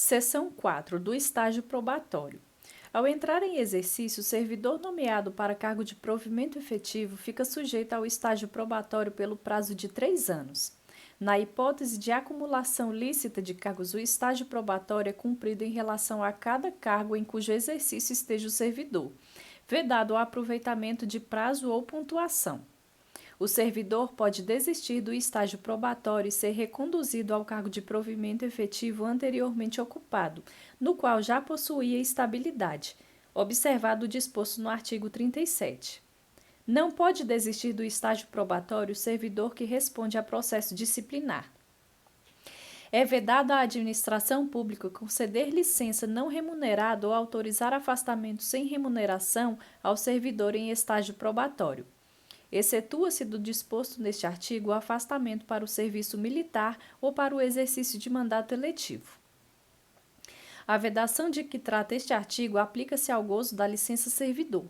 Seção 4 do estágio probatório. Ao entrar em exercício, o servidor nomeado para cargo de provimento efetivo fica sujeito ao estágio probatório pelo prazo de 3 anos. Na hipótese de acumulação lícita de cargos, o estágio probatório é cumprido em relação a cada cargo em cujo exercício esteja o servidor, vedado o aproveitamento de prazo ou pontuação. O servidor pode desistir do estágio probatório e ser reconduzido ao cargo de provimento efetivo anteriormente ocupado, no qual já possuía estabilidade, observado o disposto no artigo 37. Não pode desistir do estágio probatório o servidor que responde a processo disciplinar. É vedado à administração pública conceder licença não remunerada ou autorizar afastamento sem remuneração ao servidor em estágio probatório. Excetua-se do disposto neste artigo o afastamento para o serviço militar ou para o exercício de mandato eletivo. A vedação de que trata este artigo aplica-se ao gozo da licença servidor.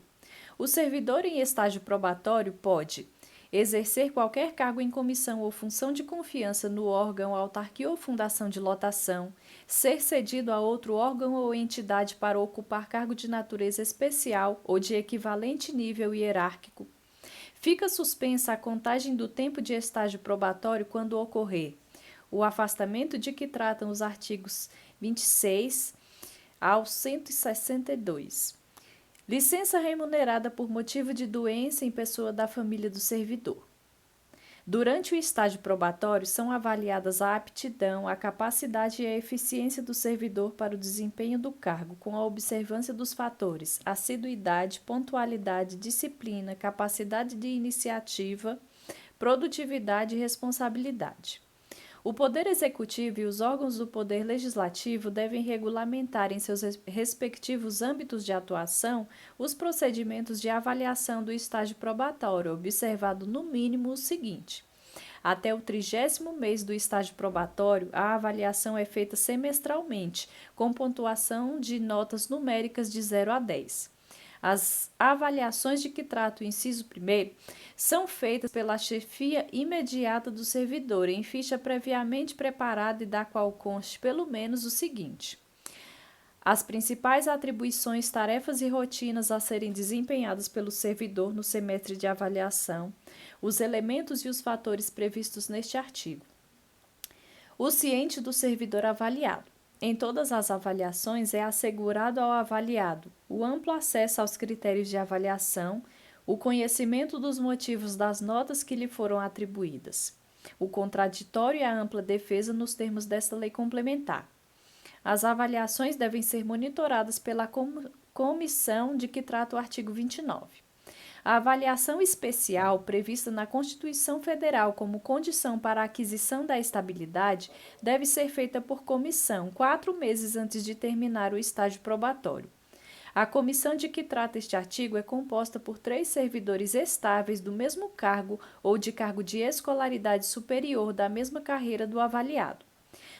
O servidor em estágio probatório pode exercer qualquer cargo em comissão ou função de confiança no órgão, autarquia ou fundação de lotação, ser cedido a outro órgão ou entidade para ocupar cargo de natureza especial ou de equivalente nível hierárquico. Fica suspensa a contagem do tempo de estágio probatório quando ocorrer o afastamento de que tratam os artigos 26 ao 162. Licença remunerada por motivo de doença em pessoa da família do servidor. Durante o estágio probatório, são avaliadas a aptidão, a capacidade e a eficiência do servidor para o desempenho do cargo, com a observância dos fatores assiduidade, pontualidade, disciplina, capacidade de iniciativa, produtividade e responsabilidade. O Poder Executivo e os órgãos do Poder Legislativo devem regulamentar em seus respectivos âmbitos de atuação os procedimentos de avaliação do estágio probatório, observado no mínimo o seguinte: até o 30º mês do estágio probatório, a avaliação é feita semestralmente, com pontuação de notas numéricas de 0 a 10. As avaliações de que trata o inciso 1º são feitas pela chefia imediata do servidor, em ficha previamente preparada e da qual conste pelo menos o seguinte: as principais atribuições, tarefas e rotinas a serem desempenhadas pelo servidor no semestre de avaliação, os elementos e os fatores previstos neste artigo. O ciente do servidor avaliado. Em todas as avaliações é assegurado ao avaliado o amplo acesso aos critérios de avaliação, o conhecimento dos motivos das notas que lhe foram atribuídas, o contraditório e a ampla defesa nos termos desta lei complementar. As avaliações devem ser monitoradas pela comissão de que trata o artigo 29. A avaliação especial, prevista na Constituição Federal como condição para a aquisição da estabilidade, deve ser feita por comissão 4 meses antes de terminar o estágio probatório. A comissão de que trata este artigo é composta por 3 servidores estáveis do mesmo cargo ou de cargo de escolaridade superior da mesma carreira do avaliado.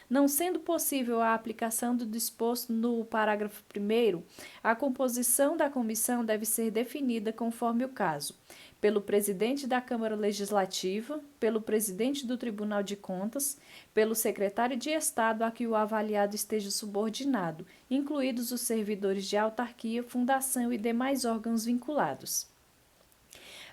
Não sendo possível a aplicação do disposto no parágrafo 1º, a composição da comissão deve ser definida conforme o caso, pelo presidente da Câmara Legislativa, pelo presidente do Tribunal de Contas, pelo secretário de Estado a que o avaliado esteja subordinado, incluídos os servidores de autarquia, fundação e demais órgãos vinculados.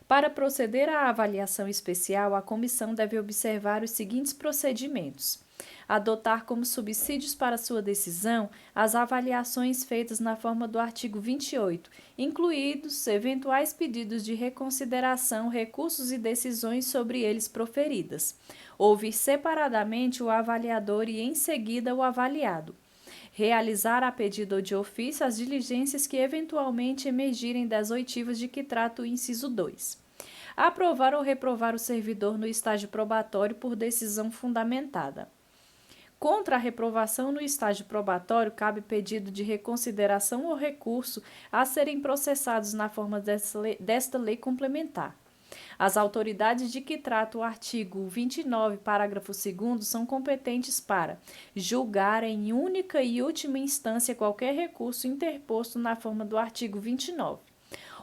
Para proceder à avaliação especial, a comissão deve observar os seguintes procedimentos: adotar como subsídios para sua decisão as avaliações feitas na forma do artigo 28, incluídos eventuais pedidos de reconsideração, recursos e decisões sobre eles proferidas. Ouvir separadamente o avaliador e, em seguida, o avaliado. Realizar a pedido ou de ofício as diligências que eventualmente emergirem das oitivas de que trata o inciso 2. Aprovar ou reprovar o servidor no estágio probatório por decisão fundamentada. Contra a reprovação no estágio probatório, cabe pedido de reconsideração ou recurso a serem processados na forma desta lei complementar. As autoridades de que trata o artigo 29, parágrafo 2º, são competentes para julgar em única e última instância qualquer recurso interposto na forma do artigo 29.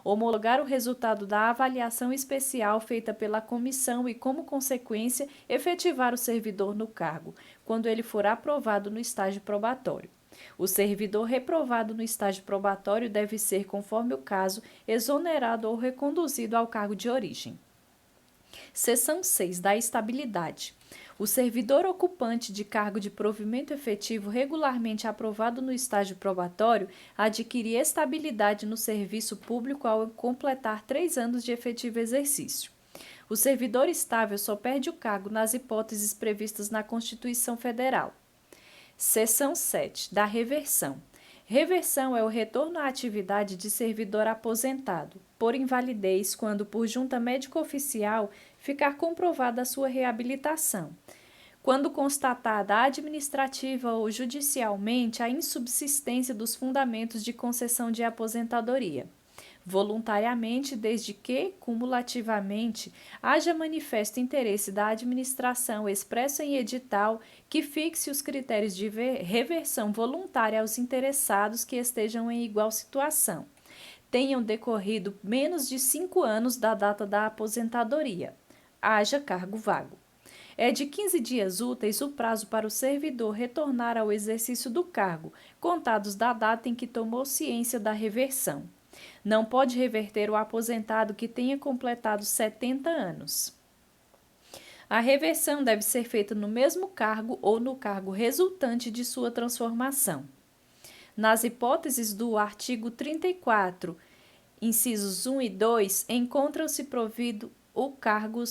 Homologar o resultado da avaliação especial feita pela comissão e, como consequência, efetivar o servidor no cargo, quando ele for aprovado no estágio probatório. O servidor reprovado no estágio probatório deve ser, conforme o caso, exonerado ou reconduzido ao cargo de origem. Seção 6. Da estabilidade. O servidor ocupante de cargo de provimento efetivo regularmente aprovado no estágio probatório adquire estabilidade no serviço público ao completar 3 anos de efetivo exercício. O servidor estável só perde o cargo nas hipóteses previstas na Constituição Federal. Seção 7. Da reversão. Reversão é o retorno à atividade de servidor aposentado, por invalidez, quando por junta médico-oficial ficar comprovada a sua reabilitação. Quando constatada administrativa ou judicialmente a insubsistência dos fundamentos de concessão de aposentadoria. Voluntariamente, desde que, cumulativamente, haja manifesto interesse da administração expresso em edital que fixe os critérios de reversão voluntária aos interessados que estejam em igual situação. Tenham decorrido menos de 5 anos da data da aposentadoria. Haja cargo vago. É de 15 dias úteis o prazo para o servidor retornar ao exercício do cargo, contados da data em que tomou ciência da reversão. Não pode reverter o aposentado que tenha completado 70 anos. A reversão deve ser feita no mesmo cargo ou no cargo resultante de sua transformação. Nas hipóteses do artigo 34, incisos 1 e 2, encontrando-se provido o cargo,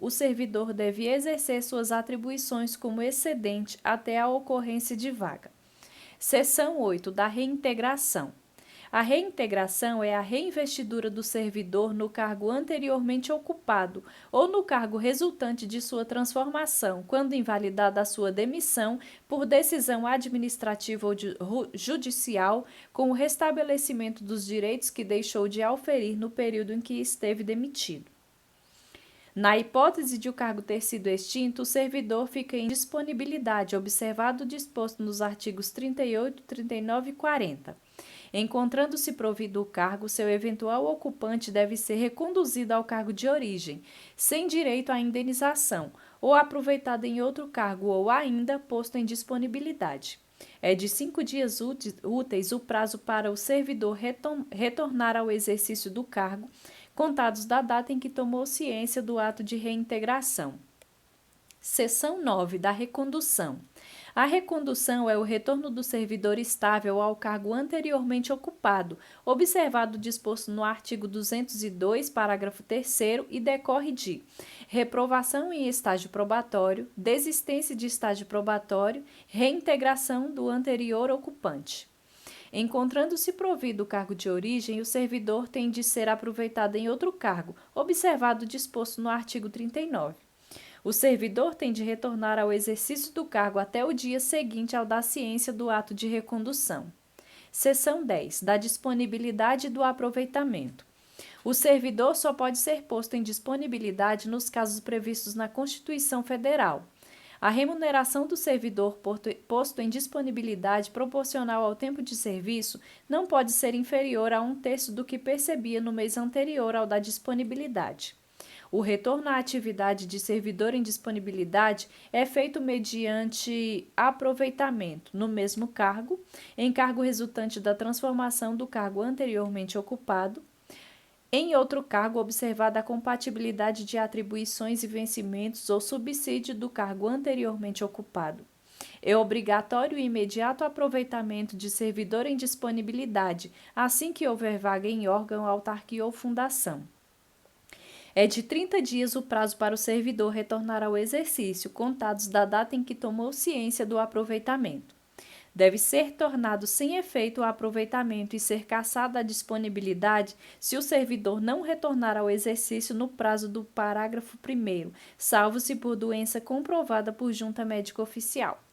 o servidor deve exercer suas atribuições como excedente até a ocorrência de vaga. Seção 8. Da reintegração. A reintegração é a reinvestidura do servidor no cargo anteriormente ocupado ou no cargo resultante de sua transformação, quando invalidada a sua demissão por decisão administrativa ou judicial, com o restabelecimento dos direitos que deixou de auferir no período em que esteve demitido. Na hipótese de o cargo ter sido extinto, o servidor fica em disponibilidade, observado o disposto nos artigos 38, 39 e 40. Encontrando-se provido o cargo, seu eventual ocupante deve ser reconduzido ao cargo de origem, sem direito à indenização, ou aproveitado em outro cargo, ou ainda posto em disponibilidade. É de 5 dias úteis o prazo para o servidor retornar ao exercício do cargo, contados da data em que tomou ciência do ato de reintegração. Seção 9. Da recondução. A recondução é o retorno do servidor estável ao cargo anteriormente ocupado, observado o disposto no artigo 202, parágrafo 3º, e decorre de reprovação em estágio probatório, desistência de estágio probatório, reintegração do anterior ocupante. Encontrando-se provido o cargo de origem, o servidor tem de ser aproveitado em outro cargo, observado o disposto no artigo 39. O servidor tem de retornar ao exercício do cargo até o dia seguinte ao da ciência do ato de recondução. Seção 10. Da disponibilidade e do aproveitamento. O servidor só pode ser posto em disponibilidade nos casos previstos na Constituição Federal. A remuneração do servidor posto em disponibilidade proporcional ao tempo de serviço não pode ser inferior a 1/3 do que percebia no mês anterior ao da disponibilidade. O retorno à atividade de servidor em disponibilidade é feito mediante aproveitamento no mesmo cargo, em cargo resultante da transformação do cargo anteriormente ocupado, em outro cargo, observada a compatibilidade de atribuições e vencimentos ou subsídio do cargo anteriormente ocupado. É obrigatório o imediato aproveitamento de servidor em disponibilidade, assim que houver vaga em órgão, autarquia ou fundação. É de 30 dias o prazo para o servidor retornar ao exercício, contados da data em que tomou ciência do aproveitamento. Deve ser tornado sem efeito o aproveitamento e ser cassada a disponibilidade se o servidor não retornar ao exercício no prazo do parágrafo 1º, salvo se por doença comprovada por junta médico-oficial.